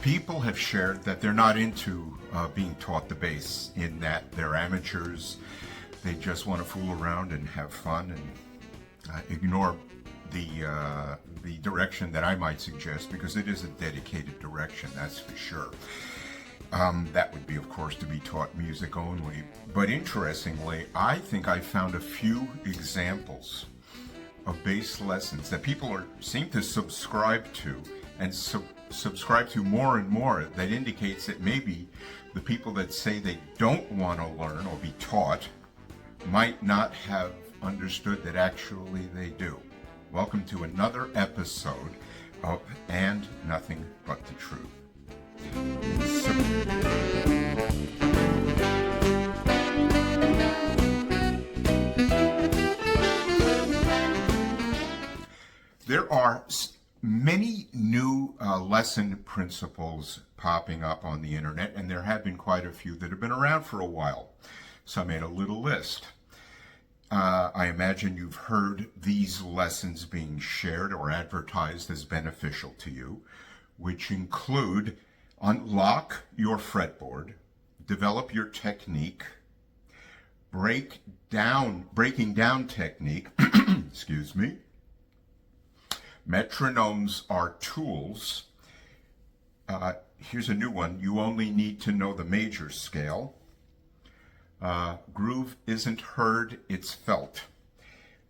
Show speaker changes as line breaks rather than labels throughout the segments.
people have shared that they're not into being taught the bass, in that they're amateurs. They just want to fool around and have fun and ignore the direction that I might suggest, because it is a dedicated direction, that's for sure. That would be, of course, to be taught music only. But interestingly, I think I found a few examples of bass lessons that people seem to subscribe to, and subscribe to more and more. That indicates that maybe the people that say they don't want to learn or be taught might not have understood that actually they do. Welcome to another episode of And Nothing But the Truth. There are many new lesson principles popping up on the internet, and there have been quite a few that have been around for a while. So I made a little list. I imagine you've heard these lessons being shared or advertised as beneficial to you, which include unlock your fretboard, develop your technique, breaking down technique, excuse me. Metronomes are tools. Here's a new one. You only need to know the major scale. Groove isn't heard, it's felt.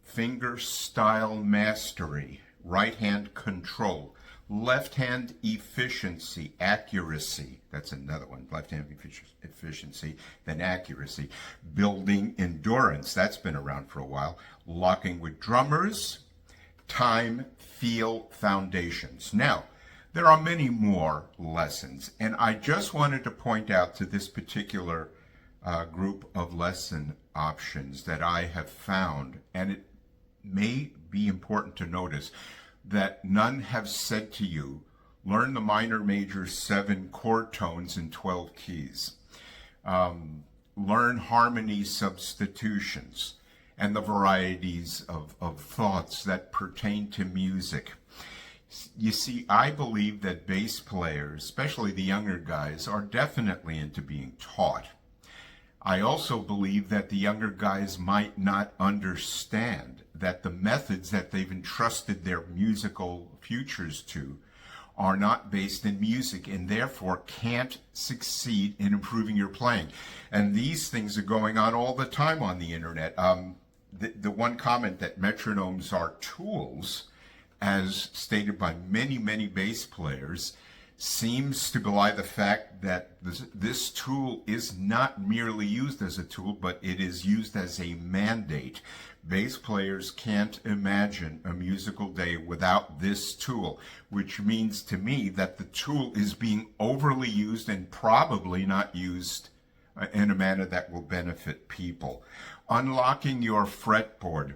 Finger style mastery. Right hand control. Left hand efficiency, accuracy. That's another one. Left hand efficiency, then accuracy. Building endurance. That's been around for a while. Locking with drummers. Time, feel, foundations. Now, there are many more lessons, and I just wanted to point out to this particular group of lesson options that I have found, and it may be important to notice that none have said to you, learn the minor major 7 chord tones in 12 keys. Learn harmony substitutions and the varieties of thoughts that pertain to music. You see, I believe that bass players, especially the younger guys, are definitely into being taught. I also believe that the younger guys might not understand that the methods that they've entrusted their musical futures to are not based in music, and therefore can't succeed in improving your playing. And these things are going on all the time on the internet. The one comment that metronomes are tools, as stated by many, many bass players, seems to belie the fact that this tool is not merely used as a tool, but it is used as a mandate. Bass players can't imagine a musical day without this tool, which means to me that the tool is being overly used and probably not used in a manner that will benefit people. Unlocking your fretboard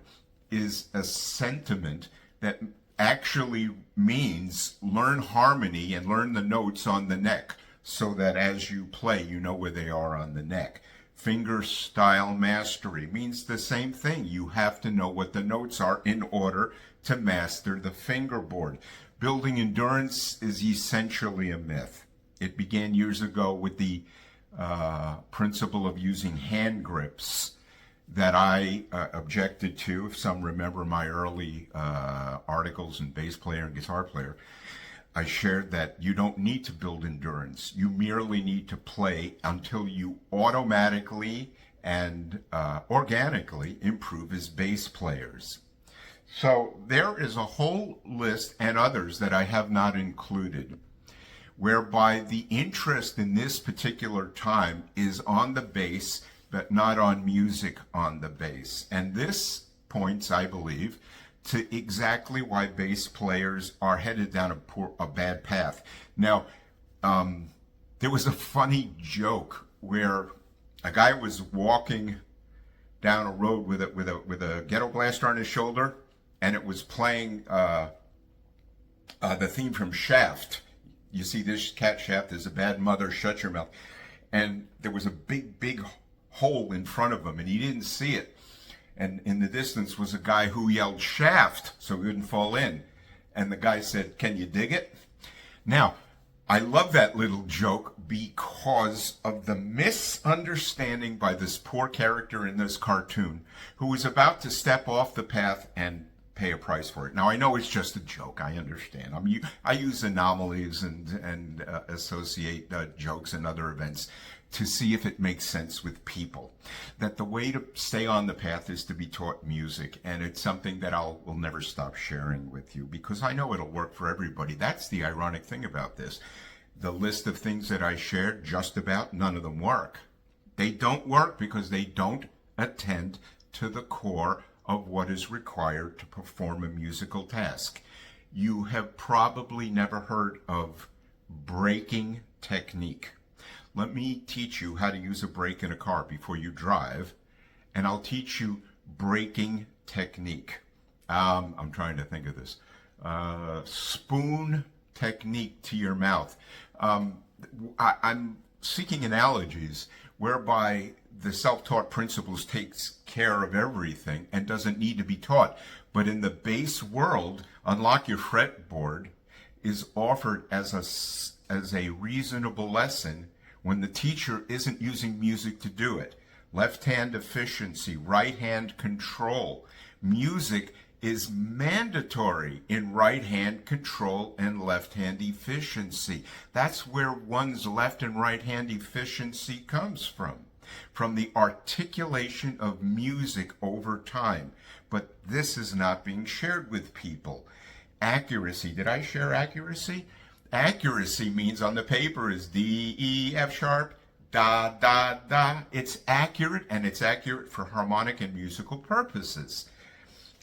is a sentiment that actually means learn harmony and learn the notes on the neck, so that as you play, you know where they are on the neck. Finger style mastery means the same thing. You have to know what the notes are in order to master the fingerboard. Building endurance is essentially a myth. It began years ago with the principle of using hand grips that I objected to. If some remember my early articles in Bass Player and Guitar Player, I shared that you don't need to build endurance. You merely need to play until you automatically and organically improve as bass players. So there is a whole list, and others that I have not included, whereby the interest in this particular time is on the bass, but not on music on the bass. And this points, I believe, to exactly why bass players are headed down a bad path. Now, there was a funny joke where a guy was walking down a road with a ghetto blaster on his shoulder, and it was playing the theme from Shaft. You see this cat, Shaft, is a bad mother, shut your mouth. And there was a big hole in front of him, and he didn't see it. And in the distance was a guy who yelled Shaft so he wouldn't fall in. And the guy said, "Can you dig it?" Now, I love that little joke because of the misunderstanding by this poor character in this cartoon who was about to step off the path and pay a price for it. Now, I know it's just a joke. I understand. I use anomalies and associate jokes and other events to see if it makes sense with people. That the way to stay on the path is to be taught music, and it's something that will never stop sharing with you because I know it'll work for everybody. That's the ironic thing about this. The list of things that I shared, just about none of them work. They don't work because they don't attend to the core of what is required to perform a musical task. You have probably never heard of braking technique. Let me teach you how to use a brake in a car before you drive, and I'll teach you braking technique. I'm trying to think of this. Spoon technique to your mouth. I'm seeking analogies whereby the self-taught principles takes care of everything and doesn't need to be taught. But in the bass world, Unlock Your Fretboard is offered as a reasonable lesson when the teacher isn't using music to do it. Left hand efficiency, right hand control. Music is mandatory in right hand control and left hand efficiency. That's where one's left and right hand efficiency comes from the articulation of music over time. But this is not being shared with people. Accuracy. Did I share accuracy? Accuracy means on the paper is D, E, F sharp, da, da, da. It's accurate, and it's accurate for harmonic and musical purposes.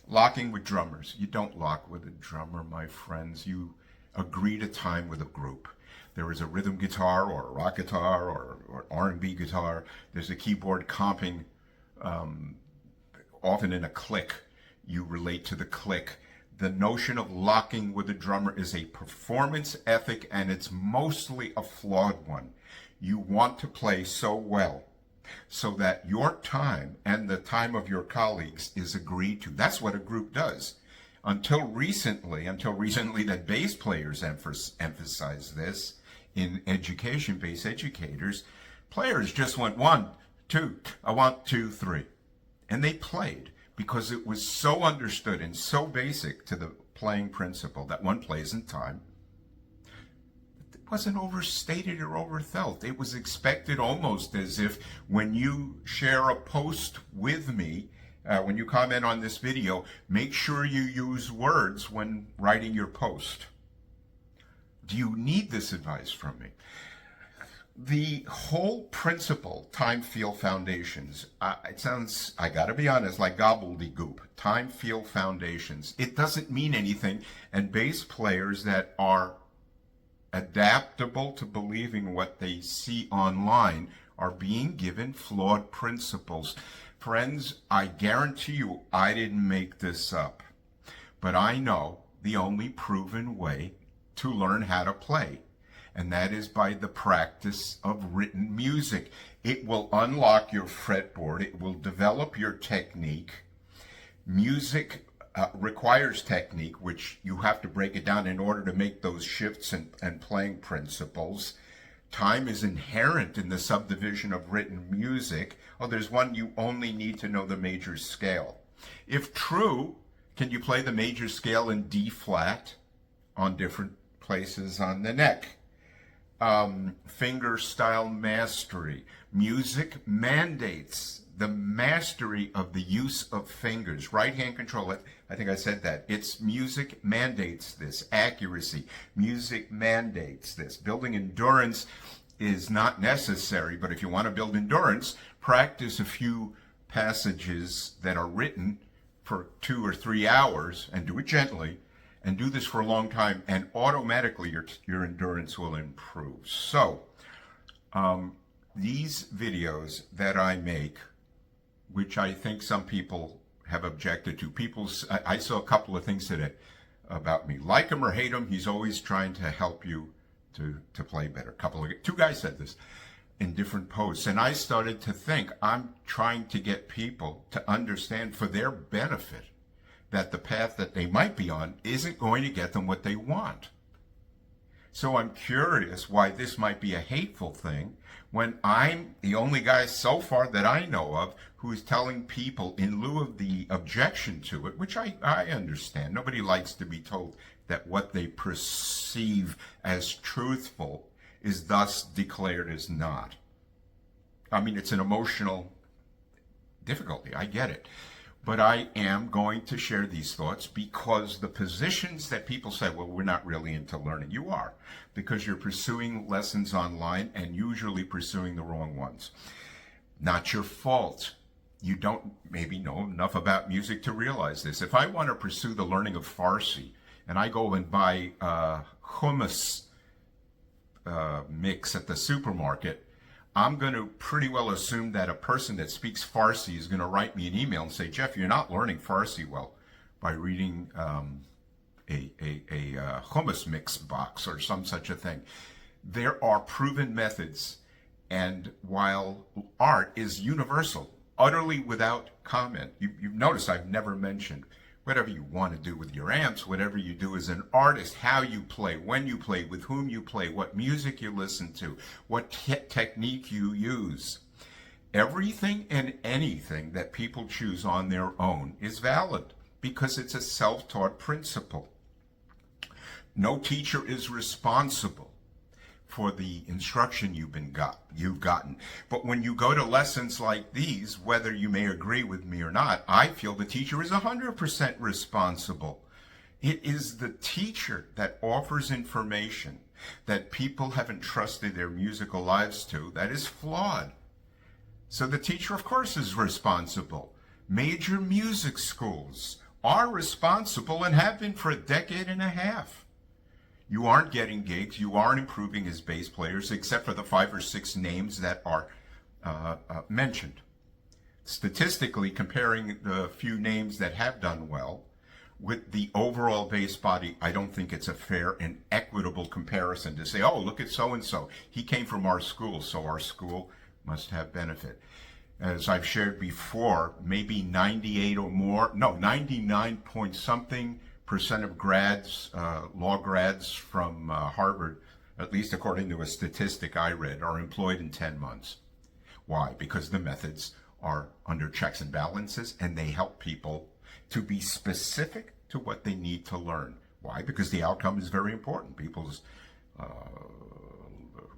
Locking with drummers. You don't lock with a drummer, my friends. You agree to time with a group. There is a rhythm guitar or a rock guitar or R&B guitar. There's a keyboard comping, often in a click. You relate to the click. The notion of locking with a drummer is a performance ethic, and it's mostly a flawed one. You want to play so well so that your time and the time of your colleagues is agreed to. That's what a group does. Until recently that bass players emphasize this in education, bass educators, players just went 1, 2, 1, 2, 3. And they played because it was so understood and so basic to the playing principle that one plays in time. It wasn't overstated or overthought. It was expected almost as if when you share a post with me, when you comment on this video, make sure you use words when writing your post. Do you need this advice from me? The whole principle, time, feel, foundations, it sounds, I gotta be honest, like gobbledygook. Time, feel, foundations. It doesn't mean anything, and bass players that are adaptable to believing what they see online are being given flawed principles. Friends, I guarantee you I didn't make this up, but I know the only proven way to learn how to play, and that is by the practice of written music. It will unlock your fretboard. It will develop your technique. Music requires technique, which you have to break it down in order to make those shifts and playing principles. Time is inherent in the subdivision of written music. Oh, there's one, you only need to know the major scale. If true, can you play the major scale in D flat on different places on the neck? Finger style mastery. Music mandates the mastery of the use of fingers. Right hand control. I think I said that. It's music mandates this. Accuracy. Music mandates this. Building endurance is not necessary, but if you want to build endurance, practice a few passages that are written for 2 or 3 hours and do it gently. And do this for a long time, and automatically your endurance will improve. So, these videos that I make, which I think some people have objected to, I saw a couple of things today about me. Like him or hate him, he's always trying to help you to play better. Two guys said this in different posts, and I started to think, I'm trying to get people to understand for their benefit that the path that they might be on isn't going to get them what they want. So I'm curious why this might be a hateful thing when I'm the only guy so far that I know of who is telling people in lieu of the objection to it, which I understand. Nobody likes to be told that what they perceive as truthful is thus declared as not. I mean, it's an emotional difficulty. I get it. But I am going to share these thoughts because the positions that people say, well, we're not really into learning. You are, because you're pursuing lessons online and usually pursuing the wrong ones. Not your fault. You don't maybe know enough about music to realize this. If I want to pursue the learning of Farsi and I go and buy hummus mix at the supermarket, I'm going to pretty well assume that a person that speaks Farsi is going to write me an email and say, Jeff, you're not learning Farsi well by reading a hummus mix box or some such a thing. There are proven methods, and while art is universal, utterly without comment, you've noticed I've never mentioned whatever you want to do with your amps, whatever you do as an artist, how you play, when you play, with whom you play, what music you listen to, what technique you use. Everything and anything that people choose on their own is valid because it's a self-taught principle. No teacher is responsible for the instruction you've gotten. But when you go to lessons like these, whether you may agree with me or not, I feel the teacher is 100% responsible. It is the teacher that offers information that people have entrusted their musical lives to that is flawed. So the teacher, of course, is responsible. Major music schools are responsible and have been for a decade and a half. You aren't getting gigs. You aren't improving as bass players, except for the 5 or 6 names that are mentioned. Statistically, comparing the few names that have done well with the overall bass body, I don't think it's a fair and equitable comparison to say, oh, look at so-and-so. He came from our school, so our school must have benefit. As I've shared before, maybe 98 or more, no, 99 point something % of grads, law grads from Harvard, at least according to a statistic I read, are employed in 10 months. Why? Because the methods are under checks and balances and they help people to be specific to what they need to learn. Why? Because the outcome is very important. People's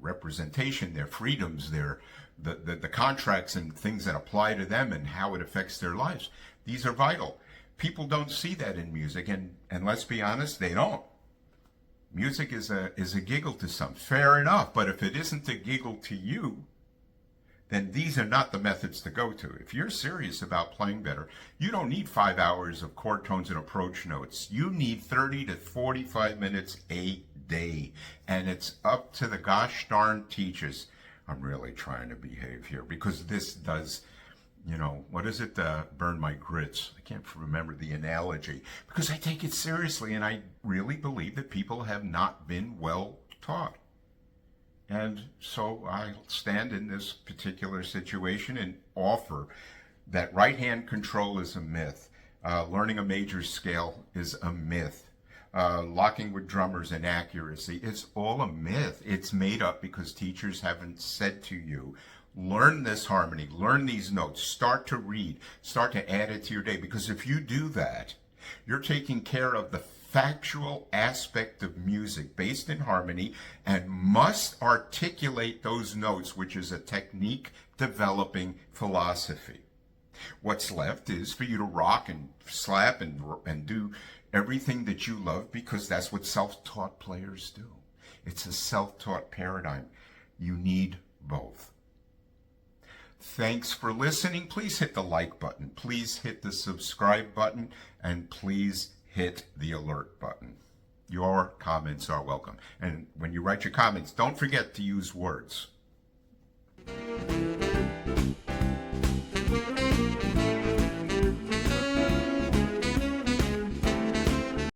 representation, their freedoms, the contracts and things that apply to them and how it affects their lives. These are vital. People don't see that in music, and let's be honest, they don't. Music is a giggle to some. Fair enough, but if it isn't a giggle to you, then these are not the methods to go to. If you're serious about playing better, you don't need 5 hours of chord tones and approach notes. You need 30 to 45 minutes a day, and it's up to the gosh darn teachers. I'm really trying to behave here because this does, what is it? Burn my grits. I can't remember the analogy because I take it seriously and I really believe that people have not been well taught. And so I stand in this particular situation and offer that right-hand control is a myth. Learning a major scale is a myth. Locking with drummers and accuracy, it's all a myth. It's made up because teachers haven't said to you, learn this harmony, learn these notes, start to read, start to add it to your day. Because if you do that, you're taking care of the factual aspect of music based in harmony and must articulate those notes, which is a technique developing philosophy. What's left is for you to rock and slap and do everything that you love because that's what self-taught players do. It's a self-taught paradigm. You need both. Thanks for listening. Please hit the like button. Please hit the subscribe button. And please hit the alert button. Your comments are welcome. And when you write your comments, don't forget to use words.